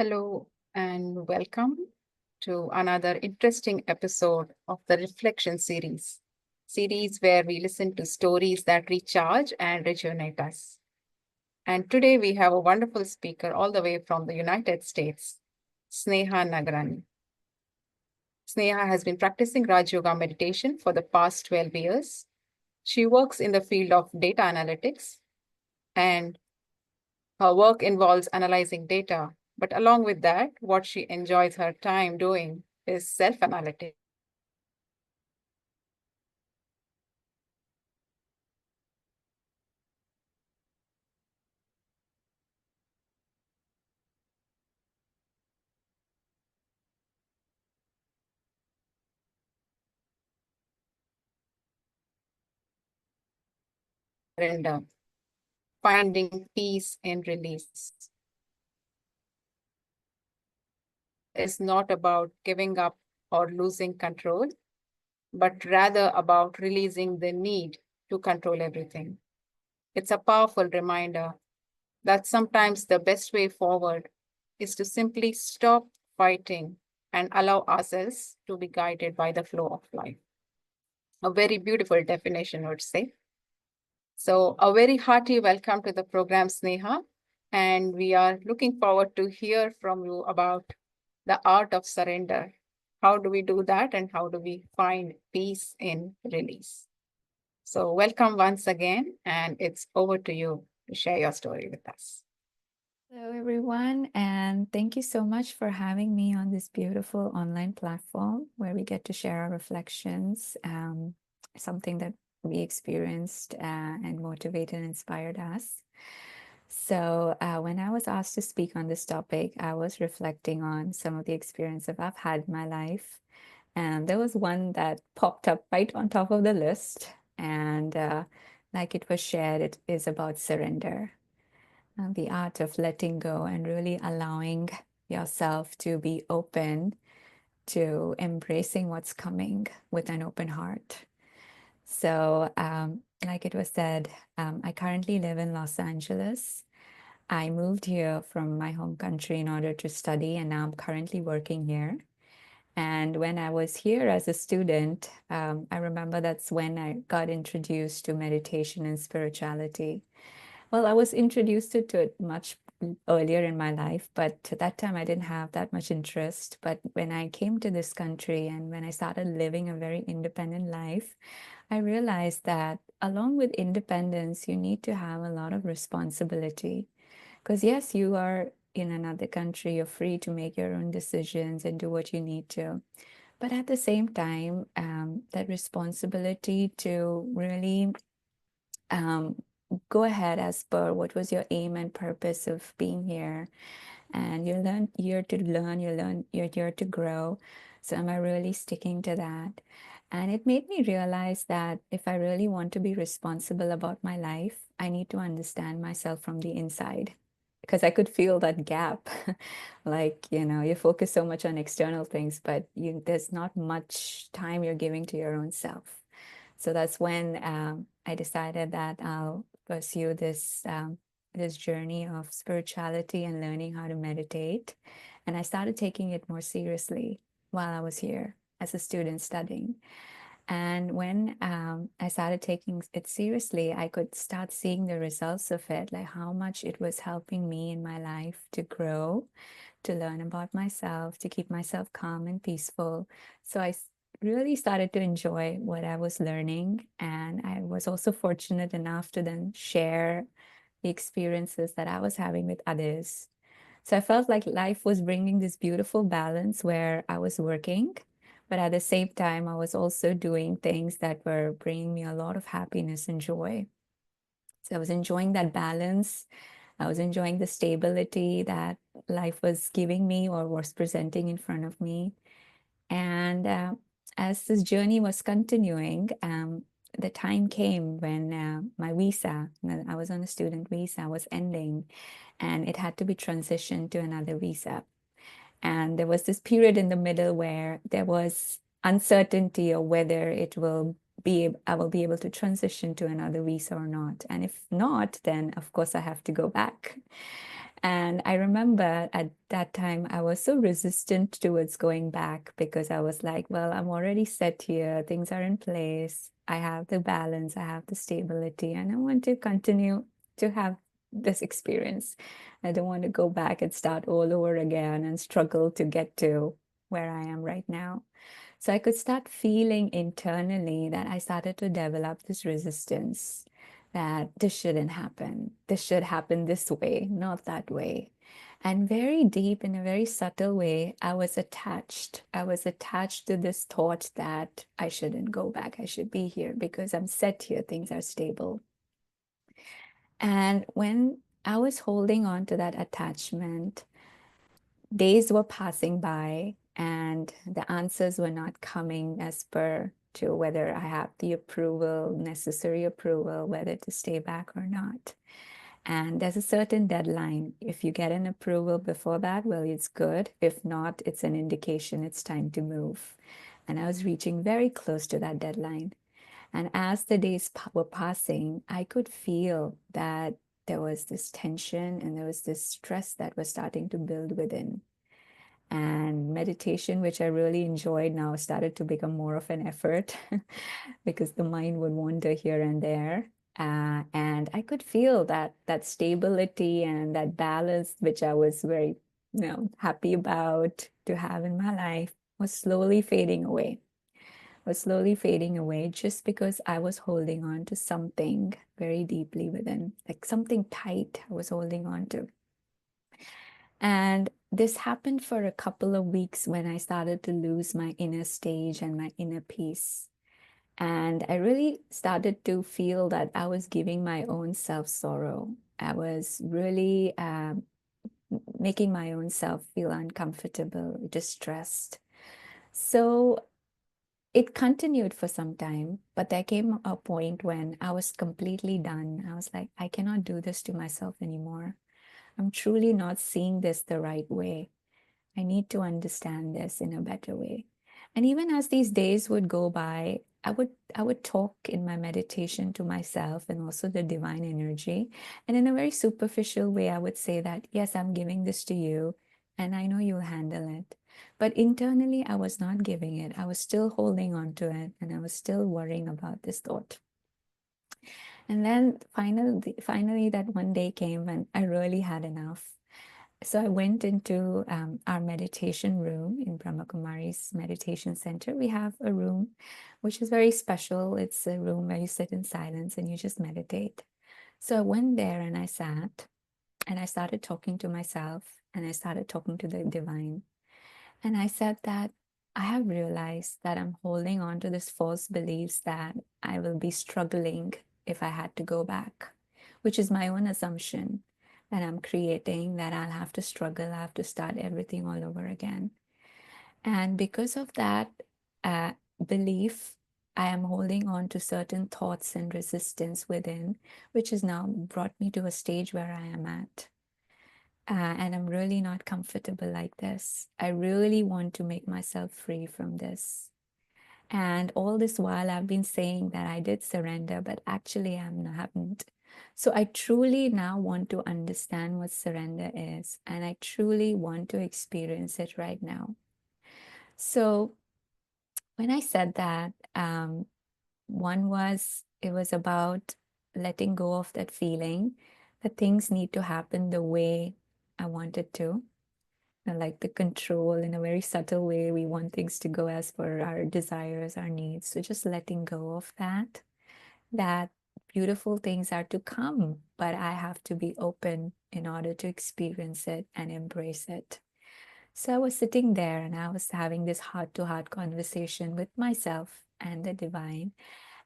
Hello and welcome to another interesting episode of the Reflection series where we listen to stories that recharge and rejuvenate us. And today we have a wonderful speaker all the way from the United States, Sneha Nagrani. Sneha has been practicing Raj Yoga meditation for the past 12 years. She works in the field of data analytics, and her work involves analyzing data, but along with that, what she enjoys her time doing is self analytics. Surrender, finding peace in release. Is not about giving up or losing control, but rather about releasing the need to control everything. It's a powerful reminder that sometimes the best way forward is to simply stop fighting and allow ourselves to be guided by the flow of life. A very beautiful definition, I would say. So, a very hearty welcome to the program, Sneha. And we are looking forward to hear from you about the art of surrender. How do we do that, and how do we find peace in release? So, welcome once again, and it's over to you to share your story with us. Hello, everyone, and thank you so much for having me on this beautiful online platform where we get to share our reflections, something that we experienced and motivated and inspired us. So, when I was asked to speak on this topic, I was reflecting on some of the experiences I've had in my life, and there was one that popped up right on top of the list, and like it was shared, it is about surrender, the art of letting go and really allowing yourself to be open to embracing what's coming with an open heart. So, like it was said, I currently live in Los Angeles. I moved here from my home country in order to study, and now I'm currently working here. And when I was here as a student, I remember that's when I got introduced to meditation and spirituality. Well, I was introduced to it much earlier in my life, but at that time I didn't have that much interest. But when I came to this country and when I started living a very independent life, I realized that along with independence, you need to have a lot of responsibility. Because, yes, you are in another country, you're free to make your own decisions and do what you need to. But at the same time, that responsibility to really um, go ahead as per what was your aim and purpose of being here. And you're here to grow. So am I really sticking to that? And it made me realize that if I really want to be responsible about my life, I need to understand myself from the inside. Because I could feel that gap. Like, you focus so much on external things, but there's not much time you're giving to your own self. So that's when I decided that I'll pursue this journey of spirituality and learning how to meditate. And I started taking it more seriously while I was here as a student studying. And when I started taking it seriously, I could start seeing the results of it, like how much it was helping me in my life to grow, to learn about myself, to keep myself calm and peaceful. So really started to enjoy what I was learning. And I was also fortunate enough to then share the experiences that I was having with others. So I felt like life was bringing this beautiful balance where I was working, but at the same time, I was also doing things that were bringing me a lot of happiness and joy. So I was enjoying that balance. I was enjoying the stability that life was giving me or was presenting in front of me. And as this journey was continuing, the time came when my visa, I was on a student visa, was ending and it had to be transitioned to another visa. And there was this period in the middle where there was uncertainty of whether I will be able to transition to another visa or not. And if not, then of course I have to go back. And I remember at that time, I was so resistant towards going back because I was like, well, I'm already set here, things are in place, I have the balance, I have the stability, and I want to continue to have this experience. I don't want to go back and start all over again and struggle to get to where I am right now. So I could start feeling internally that I started to develop this resistance that this shouldn't happen. This should happen this way, not that way. And very deep, in a very subtle way, I was attached. I was attached to this thought that I shouldn't go back. I should be here because I'm set here. Things are stable. And when I was holding on to that attachment, days were passing by and the answers were not coming as per to whether I have the approval, necessary approval, whether to stay back or not. And there's a certain deadline. If you get an approval before that, well, it's good. If not, it's an indication it's time to move. And I was reaching very close to that deadline. And as the days were passing, I could feel that there was this tension and there was this stress that was starting to build within. And meditation, which I really enjoyed now, started to become more of an effort because the mind would wander here and there. And I could feel that stability and that balance, which I was very, happy about to have in my life, was slowly fading away. Was slowly fading away just because I was holding on to something very deeply within, like something tight I was holding on to. And this happened for a couple of weeks when I started to lose my inner stage and my inner peace. And I really started to feel that I was giving my own self sorrow. I was really making my own self feel uncomfortable, distressed. So it continued for some time, but there came a point when I was completely done. I was like, I cannot do this to myself anymore. I'm truly not seeing this the right way. I need to understand this in a better way. And even as these days would go by, I would talk in my meditation to myself and also the divine energy. And in a very superficial way, I would say that, yes, I'm giving this to you, and I know you'll handle it. But internally, I was not giving it. I was still holding on to it, and I was still worrying about this thought. And then finally, that one day came when I really had enough. So I went into our meditation room in Brahma Kumari's meditation center. We have a room which is very special. It's a room where you sit in silence and you just meditate. So I went there and I sat and I started talking to myself and I started talking to the divine. And I said that I have realized that I'm holding on to this false beliefs that I will be struggling if I had to go back, which is my own assumption that I'm creating, that I'll have to struggle, I have to start everything all over again. And because of that uh, belief, I am holding on to certain thoughts and resistance within, which has now brought me to a stage where I am at. And I'm really not comfortable like this. I really want to make myself free from this. And all this while, I've been saying that I did surrender, but actually, haven't. So I truly now want to understand what surrender is, and I truly want to experience it right now. So when I said that, one was it was about letting go of that feeling that things need to happen the way I wanted to. Like the control in a very subtle way, we want things to go as per our desires, our needs. So just letting go of that, that beautiful things are to come, but I have to be open in order to experience it and embrace it. So I was sitting there and I was having this heart to heart conversation with myself and the divine.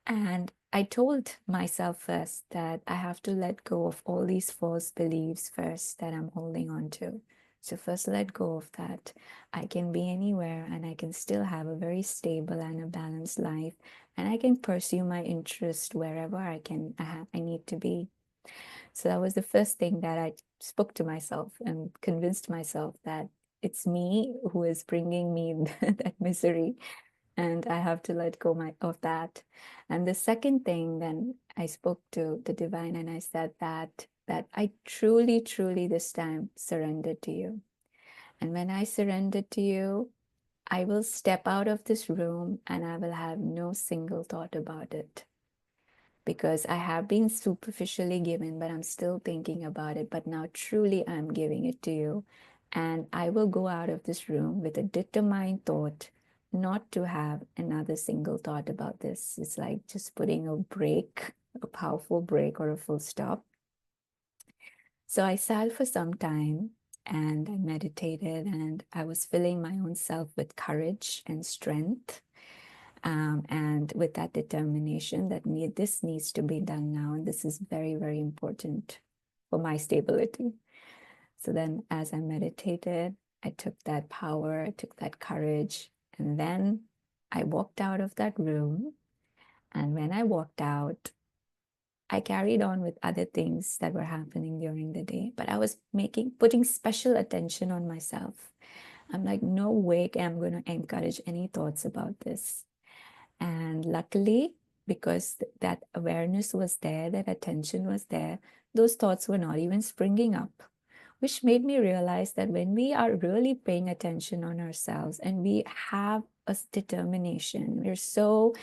And I told myself first that I have to let go of all these false beliefs first that I'm holding on to. So, first, let go of that. I can be anywhere and I can still have a very stable and a balanced life. And I can pursue my interest wherever I need to be. So, that was the first thing that I spoke to myself and convinced myself that it's me who is bringing me that misery and I have to let go of that. And the second thing, then I spoke to the divine and I said that that I truly, truly this time surrendered to you. And when I surrendered to you, I will step out of this room and I will have no single thought about it, because I have been superficially given, but I'm still thinking about it. But now, truly, I'm giving it to you. And I will go out of this room with a determined thought not to have another single thought about this. It's like just putting a break, a powerful break, or a full stop. So I sat for some time and I meditated, and I was filling my own self with courage and strength, and with that determination that this needs to be done now, and this is very, very important for my stability. So then, as I meditated, I took that power, I took that courage, and then I walked out of that room. And when I walked out, I carried on with other things that were happening during the day, but I was putting special attention on myself. I'm like, no way I'm going to encourage any thoughts about this. And luckily, because that awareness was there, that attention was there, those thoughts were not even springing up, which made me realize that when we are really paying attention on ourselves and we have a determination, we're so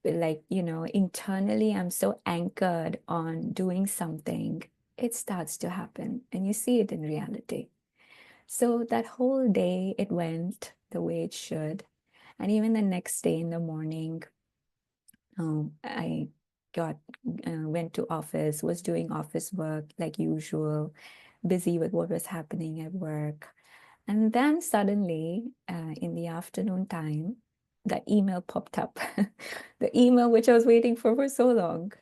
like, internally, I'm so anchored on doing something, it starts to happen and you see it in reality. So that whole day, it went the way it should. And even the next day in the morning, I got went to office, was doing office work like usual, busy with what was happening at work. And then suddenly, in the afternoon time, the email popped up, the email which I was waiting for so long.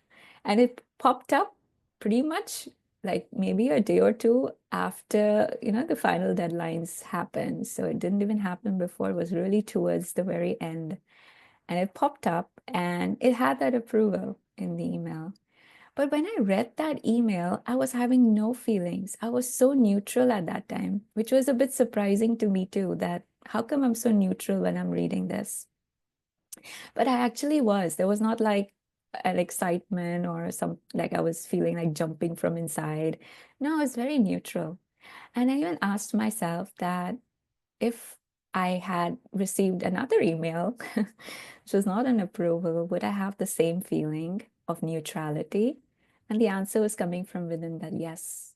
And it popped up pretty much like maybe a day or two after, the final deadlines happened. So it didn't even happen before, it was really towards the very end. And it popped up and it had that approval in the email. But when I read that email, I was having no feelings. I was so neutral at that time, which was a bit surprising to me too, that how come I'm so neutral when I'm reading this? But I actually was. There was not like an excitement or some like I was feeling like jumping from inside. No, I was very neutral. And I even asked myself that if I had received another email, which was not an approval, would I have the same feeling of neutrality? And the answer was coming from within that yes.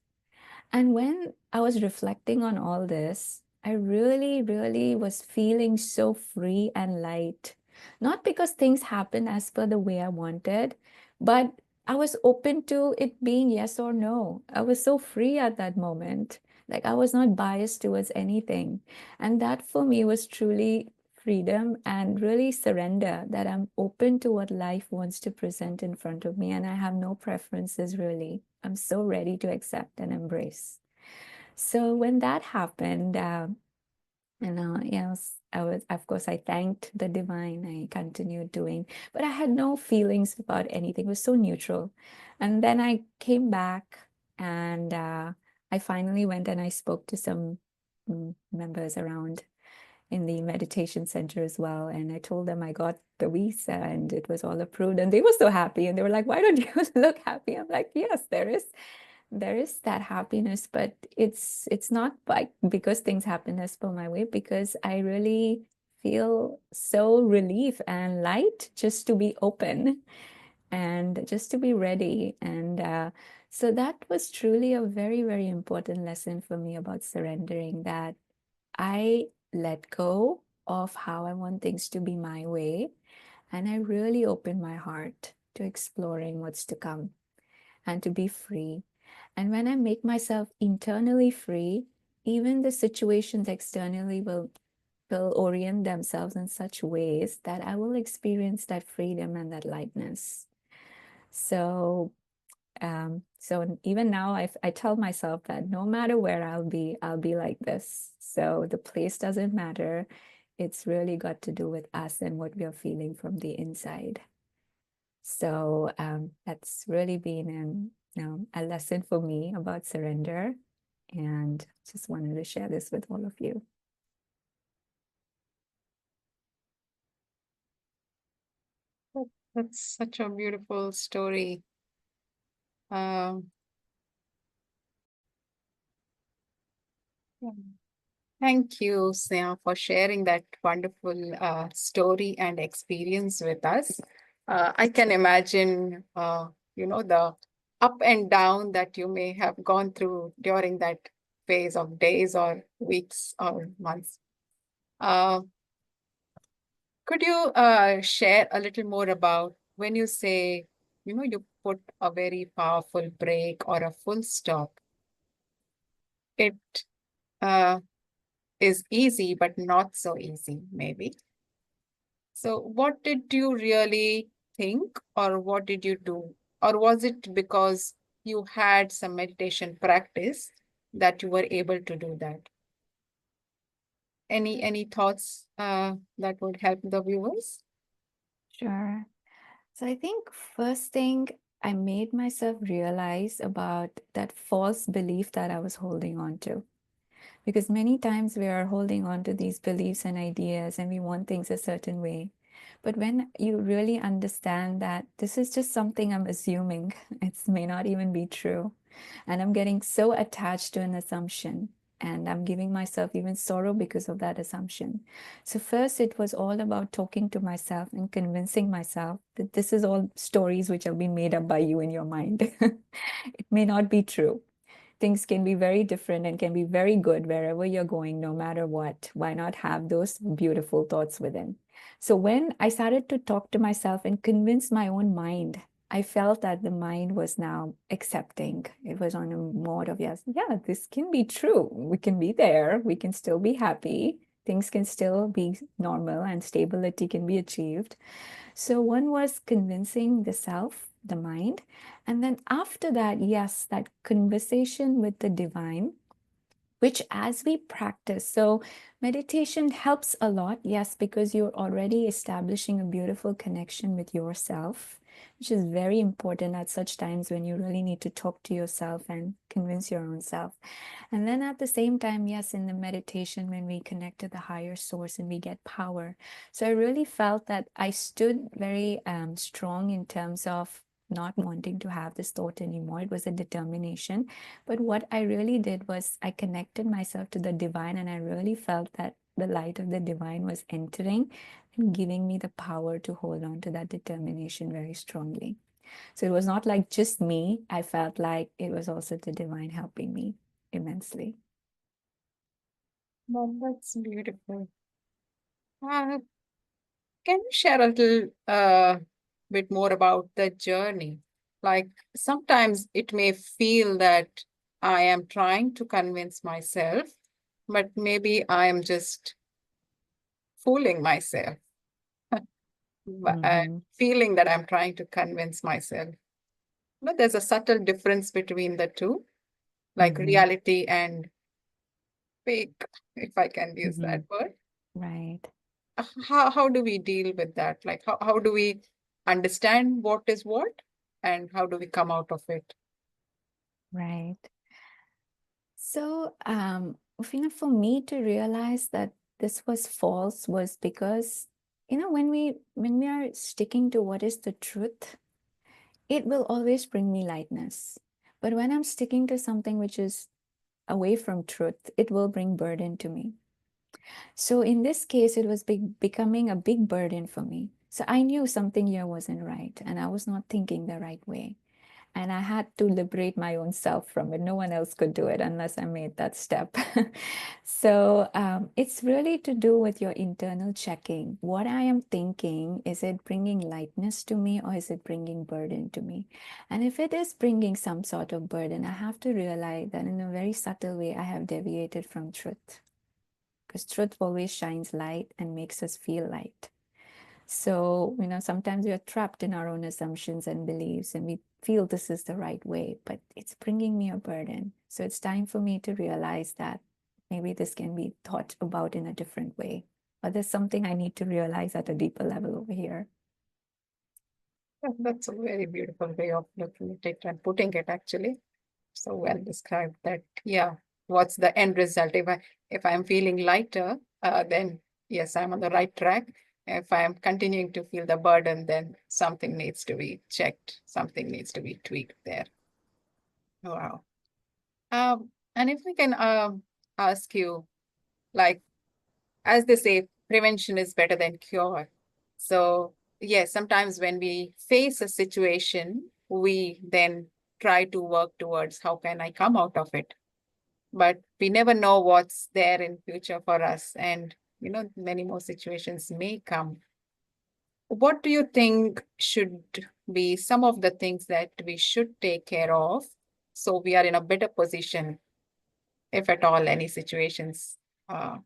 And when I was reflecting on all this, I really, really was feeling so free and light. Not because things happened as per the way I wanted, but I was open to it being yes or no. I was so free at that moment. Like I was not biased towards anything. And that for me was truly freedom and really surrender, that I'm open to what life wants to present in front of me and I have no preferences really. I'm so ready to accept and embrace. So when that happened, yes, I was, of course, I thanked the divine. I continued doing, but I had no feelings about anything. It was so neutral. And then I came back and I finally went and I spoke to some members around in the meditation center as well. And I told them I got the visa and it was all approved. And they were so happy. And they were like, why don't you look happy? I'm like, yes, there is that happiness, but it's not like because things happen as per my way, because I really feel so relief and light just to be open and just to be ready. And so that was truly a very, very important lesson for me about surrendering, that I let go of how I want things to be my way. And I really open my heart to exploring what's to come and to be free. And when I make myself internally free, even the situations externally will orient themselves in such ways that I will experience that freedom and that lightness. So so even now I tell myself that no matter where I'll be like this. So the place doesn't matter. It's really got to do with us and what we are feeling from the inside. So that's really been a lesson for me about surrender. And just wanted to share this with all of you. That's such a beautiful story. Yeah. Thank you, Sneha, for sharing that wonderful story and experience with us. I can imagine, the up and down that you may have gone through during that phase of days or weeks or months. Uh, could you share a little more about when you say, you put a very powerful break or a full stop? It uh, is easy, but not so easy, maybe. So, what did you really think, or what did you do? Or was it because you had some meditation practice that you were able to do that? Any thoughts that would help the viewers? Sure. So I think first thing I made myself realize about that false belief that I was holding on to. Because many times we are holding on to these beliefs and ideas and we want things a certain way. But when you really understand that this is just something I'm assuming, it may not even be true. And I'm getting so attached to an assumption. And I'm giving myself even sorrow because of that assumption. So, first, it was all about talking to myself and convincing myself that this is all stories which have been made up by you in your mind. It may not be true. Things can be very different and can be very good wherever you're going, no matter what. Why not have those beautiful thoughts within? So when I started to talk to myself and convince my own mind, I felt that the mind was now accepting. It was on a mode of, yes, yeah, this can be true. We can be there. We can still be happy. Things can still be normal and stability can be achieved. So one was convincing the self, the mind. And then after that, yes, that conversation with the divine, which as we practice, so meditation helps a lot, yes, because you're already establishing a beautiful connection with yourself, which is very important at such times when you really need to talk to yourself and convince your own self. And then at the same time, yes, in the meditation, when we connect to the higher source and we get power. So I really felt that I stood very strong in terms of not wanting to have this thought anymore. It was a determination. But what I really did was I connected myself to the divine, and I really felt that the light of the divine was entering and giving me the power to hold on to that determination very strongly. So it was not like just me. I felt like it was also the divine helping me immensely. Well, that's beautiful. Uh, can you share a little bit more about the journey? Like sometimes it may feel that I am trying to convince myself, but maybe I am just fooling myself, Mm-hmm. feeling that I'm trying to convince myself. But there's a subtle difference between the two, like Mm-hmm. reality and fake, if I can use Mm-hmm. that word. Right, How do we deal with that? Like how do we understand what is what and how do we come out of it? right. So, for me to realize that this was false was because, when we are sticking to what is the truth, it will always bring me lightness. But when I'm sticking to something which is away from truth, it will bring burden to me. So in this case, it was becoming a big burden for me. So I knew something here wasn't right, and I was not thinking the right way. And I had to liberate my own self from it. No one else could do it unless I made that step. So it's really to do with your internal checking. What I am thinking, is it bringing lightness to me or is it bringing burden to me? And if it is bringing some sort of burden, I have to realize that in a very subtle way, I have deviated from truth. Because truth always shines light and makes us feel light. So, sometimes we are trapped in our own assumptions and beliefs, and we feel this is the right way, but it's bringing me a burden. So, it's time for me to realize that maybe this can be thought about in a different way. Or there's something I need to realize at a deeper level over here. That's a very beautiful way of looking at it and putting it actually. So well described that, yeah, what's the end result? If I'm feeling lighter, then yes, I'm on the right track. If I'm continuing to feel the burden, then something needs to be checked, something needs to be tweaked there. Wow. And if we can ask you, like, as they say, prevention is better than cure. So, yes, sometimes when we face a situation, we then try to work towards how can I come out of it. But we never know what's there in future for us. And, many more situations may come. What do you think should be some of the things that we should take care of so we are in a better position if at all any situations uh,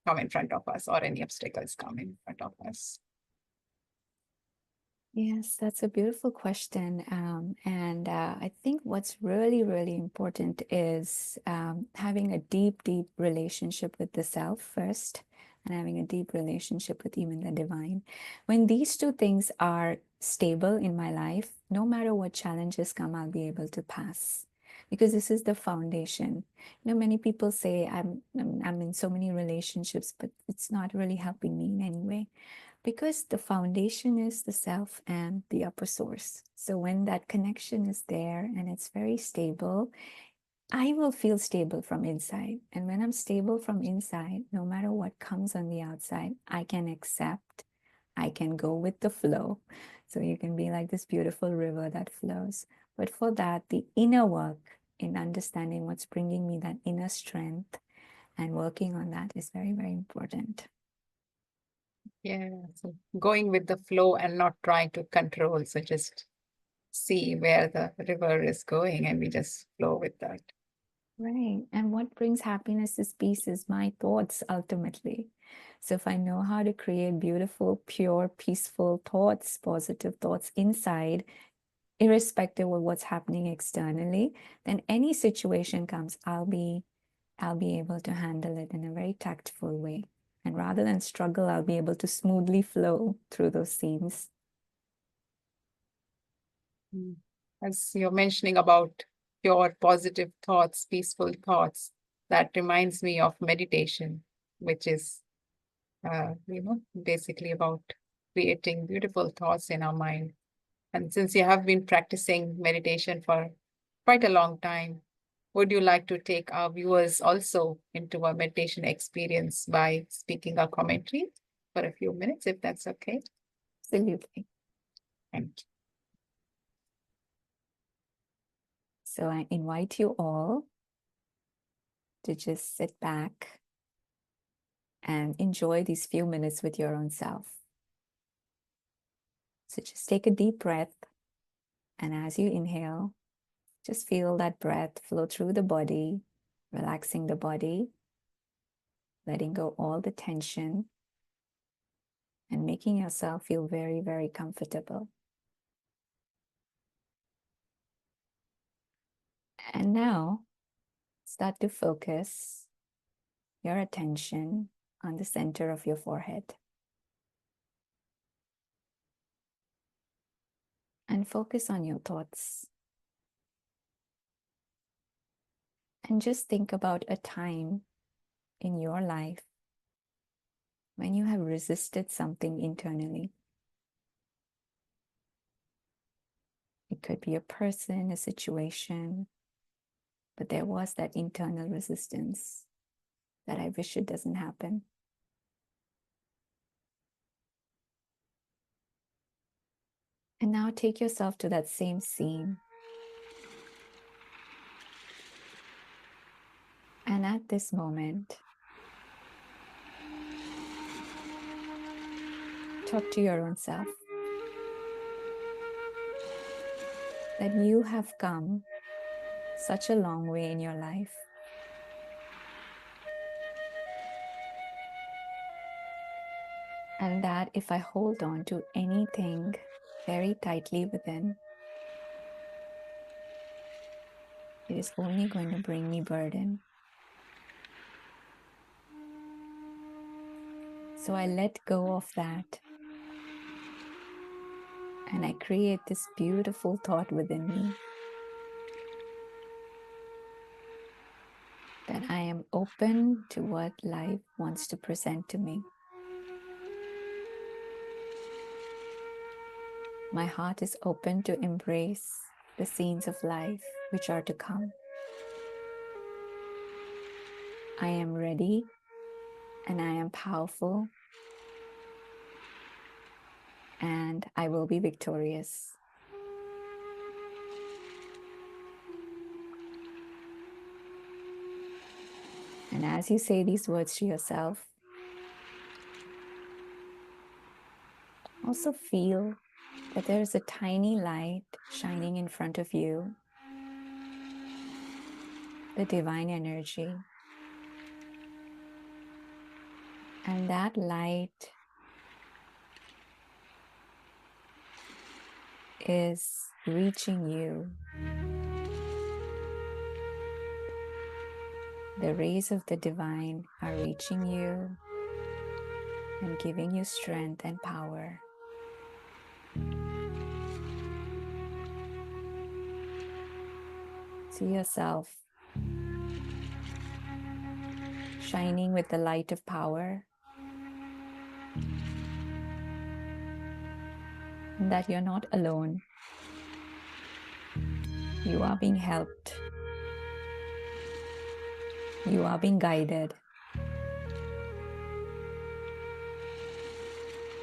come in front of us or any obstacles come in front of us? Yes, that's a beautiful question. And I think what's really, really important is having a deep, deep relationship with the self first and having a deep relationship with even the divine. When these two things are stable in my life, no matter what challenges come, I'll be able to pass. Because this is the foundation. Many people say I'm in so many relationships, but it's not really helping me in any way because the foundation is the self and the upper source. So when that connection is there and it's very stable, I will feel stable from inside. And when I'm stable from inside, no matter what comes on the outside, I can accept, I can go with the flow. So you can be like this beautiful river that flows. But for that, the inner work in understanding what's bringing me that inner strength and working on that is very, very important. Yeah, so going with the flow and not trying to control. So just see where the river is going and we just flow with that. Right. And what brings happiness is peace is my thoughts ultimately. So if I know how to create beautiful, pure, peaceful thoughts, positive thoughts inside, irrespective of what's happening externally, then any situation comes, I'll be able to handle it in a very tactful way. And rather than struggle, I'll be able to smoothly flow through those scenes. Mm. As you're mentioning about pure positive thoughts, peaceful thoughts, that reminds me of meditation, which is, basically about creating beautiful thoughts in our mind. And since you have been practicing meditation for quite a long time, would you like to take our viewers also into a meditation experience by speaking a commentary for a few minutes, if that's okay? Absolutely. Thank you. So I invite you all to just sit back and enjoy these few minutes with your own self. So just take a deep breath. And as you inhale, just feel that breath flow through the body, relaxing the body, letting go all the tension, and making yourself feel very, very comfortable. And now, start to focus your attention on the center of your forehead. And focus on your thoughts. And just think about a time in your life when you have resisted something internally. It could be a person, a situation, but there was that internal resistance that I wish it doesn't happen. And now take yourself to that same scene. And at this moment, talk to your own self that you have come such a long way in your life. And that if I hold on to anything very tightly within, it is only going to bring me burden. So I let go of that. And I create this beautiful thought within me that I am open to what life wants to present to me. My heart is open to embrace the scenes of life which are to come. I am ready and I am powerful and I will be victorious. And as you say these words to yourself, also feel that there is a tiny light shining in front of you, the divine energy. And that light is reaching you. The rays of the divine are reaching you and giving you strength and power. See yourself shining with the light of power, and that you're not alone. You are being helped. You are being guided.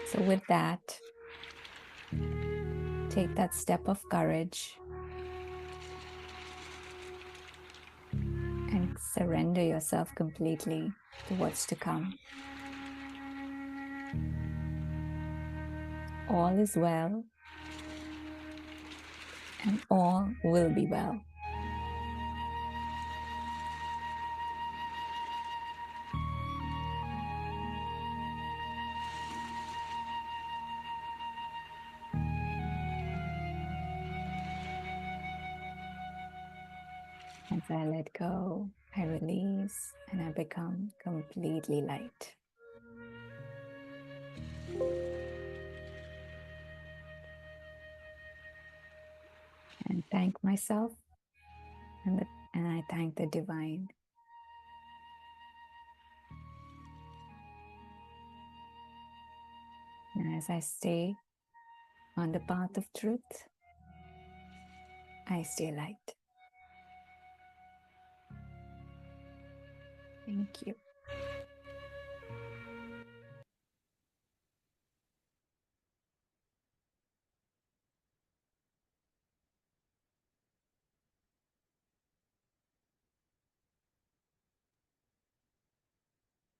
So with that, take that step of courage and surrender yourself completely to what's to come. All is well, and all will be well. As I let go, I release and I become completely light. And thank myself and I thank the divine. And as I stay on the path of truth, I stay light. Thank you.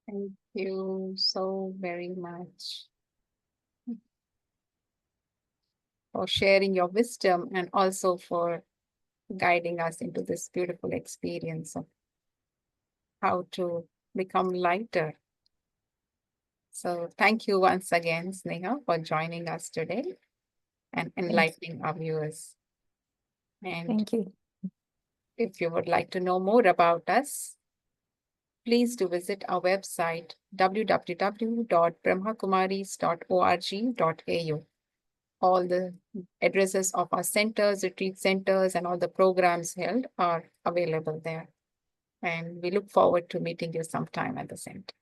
Thank you so very much for sharing your wisdom and also for guiding us into this beautiful experience of how to become lighter. So thank you once again, Sneha, for joining us today and enlightening our viewers. And Thank you. if you would like to know more about us, please do visit our website www.brahmakumaris.org.au. All the addresses of our centers, retreat centers, and all the programs held are available there. And we look forward to meeting you sometime at the center.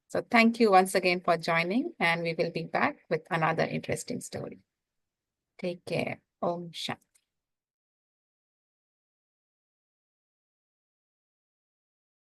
So thank you once again for joining, and we will be back with another interesting story. Take care. Om Shanti.